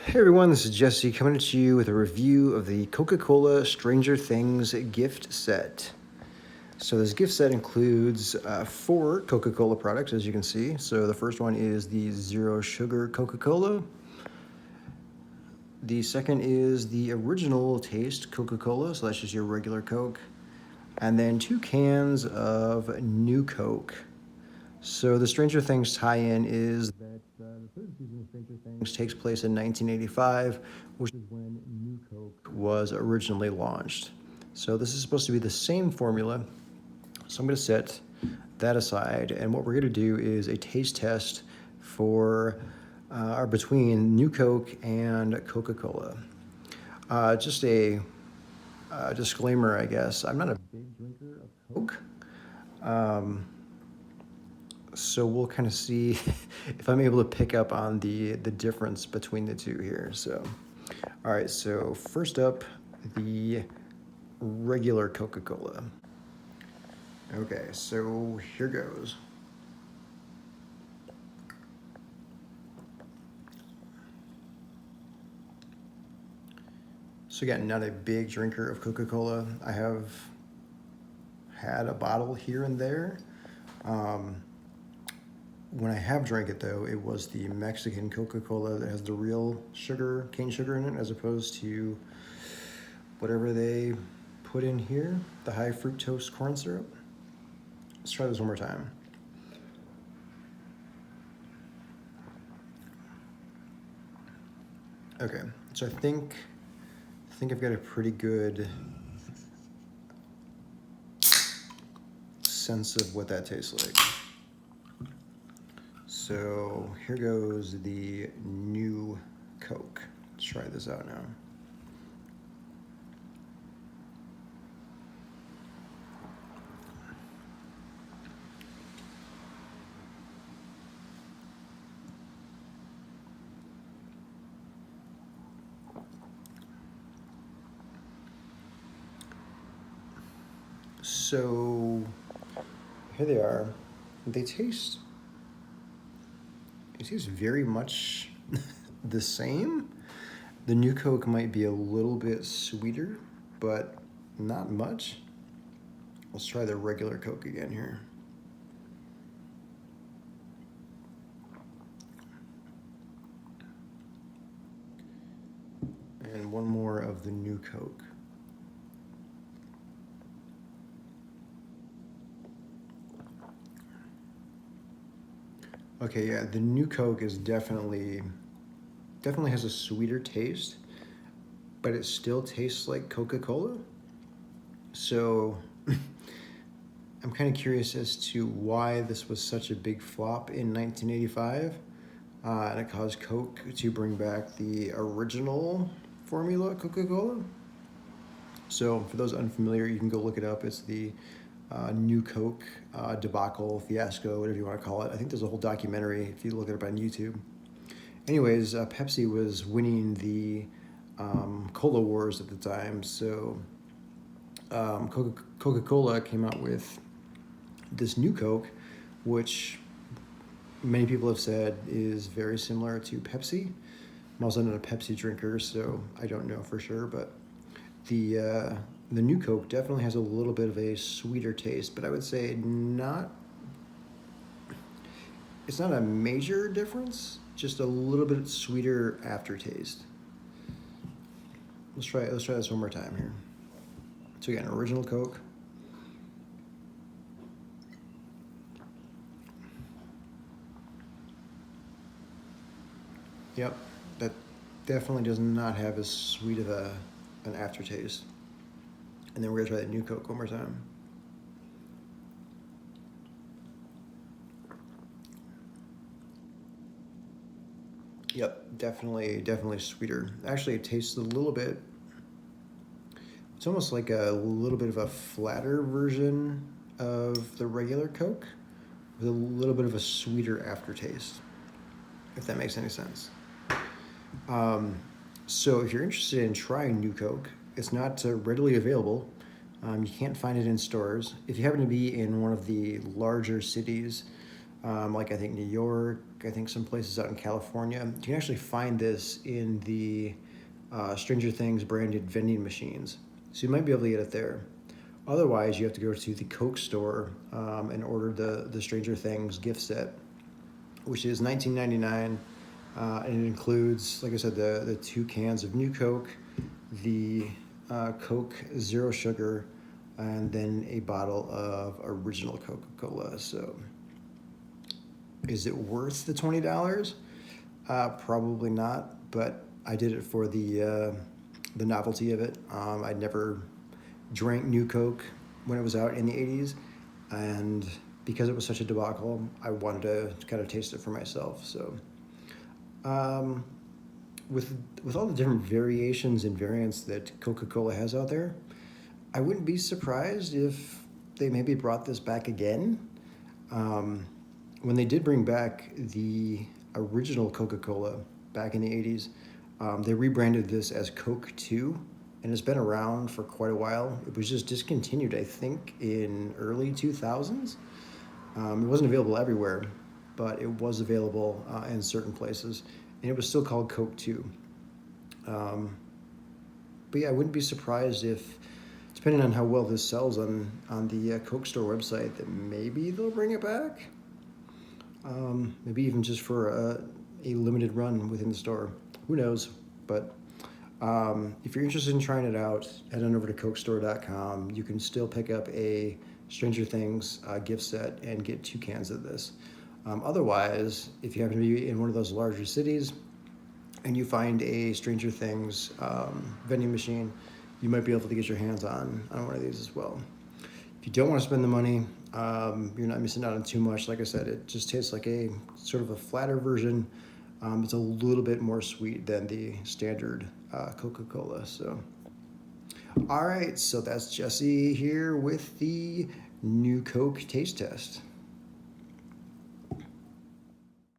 Hey everyone, this is Jesse coming at you with a review of the Coca Cola Stranger Things gift set. So, this gift set includes 4 Coca Cola products, as you can see. So, the first one is the Zero Sugar Coca Cola. The second is the original taste Coca Cola, so that's just your regular Coke. And then 2 cans of New Coke. So the Stranger Things tie-in is that the third season of Stranger Things takes place in 1985, which is when New Coke was originally launched. So this is supposed to be the same formula. So I'm going to set that aside, and what we're going to do is a taste test for or between New Coke and Coca-Cola. Just a disclaimer, I guess. I'm not a big drinker of Coke. So we'll kind of see if I'm able to pick up on the difference between the two here. So, all right, so first up, the regular Coca-Cola. Okay, so here goes. So again, not a big drinker of Coca-Cola. I have had a bottle here and there. When I have drank it, though, it was the Mexican Coca-Cola that has the real sugar, cane sugar in it, as opposed to whatever they put in here, the high fructose corn syrup. Let's try this one more time. Okay, so I think I've got a pretty good sense of what that tastes like. So here goes the new Coke. Let's try this out now. So here they are. They taste very much the same. The new Coke might be a little bit sweeter, but not much. Let's try the regular Coke again here. And one more of the new Coke. Okay, yeah, the new Coke is definitely has a sweeter taste, but it still tastes like Coca-Cola. So I'm kind of curious as to why this was such a big flop in 1985, and it caused Coke to bring back the original formula Coca-Cola. So for those unfamiliar, you can go look it up. It's the New Coke debacle, fiasco, whatever you want to call it. I think there's a whole documentary if you look it up on YouTube. Anyways, Pepsi was winning the Cola Wars at the time, so Coca-Cola came out with this new Coke, which many people have said is very similar to Pepsi. I'm also not a Pepsi drinker, so I don't know for sure, but the new Coke definitely has a little bit of a sweeter taste, but I would say it's not a major difference, just a little bit sweeter aftertaste. Let's try this one more time here. So again, original Coke. Yep, that definitely does not have as sweet of an aftertaste. And then we're gonna try that new Coke one more time. Yep, definitely sweeter. Actually, it tastes a little bit. It's almost like a little bit of a flatter version of the regular Coke with a little bit of a sweeter aftertaste, if that makes any sense. So if you're interested in trying New Coke, it's not readily available. You can't find it in stores. If you happen to be in one of the larger cities, like I think New York, I think some places out in California. You can actually find this in the Stranger Things branded vending machines. So you might be able to get it there. Otherwise, you have to go to the Coke store and order the Stranger Things gift set, which is $19.99, and it includes, like I said, the 2 cans of New Coke, the Coke Zero Sugar, and then a bottle of original Coca Cola. So, is it worth the $20? Probably not, but I did it for the novelty of it. I'd never drank New Coke when it was out in the 80s, and because it was such a debacle, I wanted to kind of taste it for myself. So, um, with all the different variations and variants that Coca-Cola has out there, I wouldn't be surprised if they maybe brought this back again. Um, when they did bring back the original Coca-Cola back in the 80s, they rebranded this as Coke 2, and it's been around for quite a while. It was just discontinued, I think, in early 2000s. It wasn't available everywhere, but it was available in certain places, and it was still called Coke 2. Um, but yeah, I wouldn't be surprised if, depending on how well this sells on the Coke store website, that maybe they'll bring it back. Maybe even just for a limited run within the store. Who knows? But if you're interested in trying it out, head on over to cokestore.com. You can still pick up a Stranger Things gift set and get 2 cans of this. Otherwise, if you happen to be in one of those larger cities and you find a Stranger Things vending machine, you might be able to get your hands on one of these as well. If you don't want to spend the money, you're not missing out on too much. Like I said, it just tastes like a sort of a flatter version. It's a little bit more sweet than the standard Coca-Cola. So, all right, so that's Jesse here with the new Coke taste test.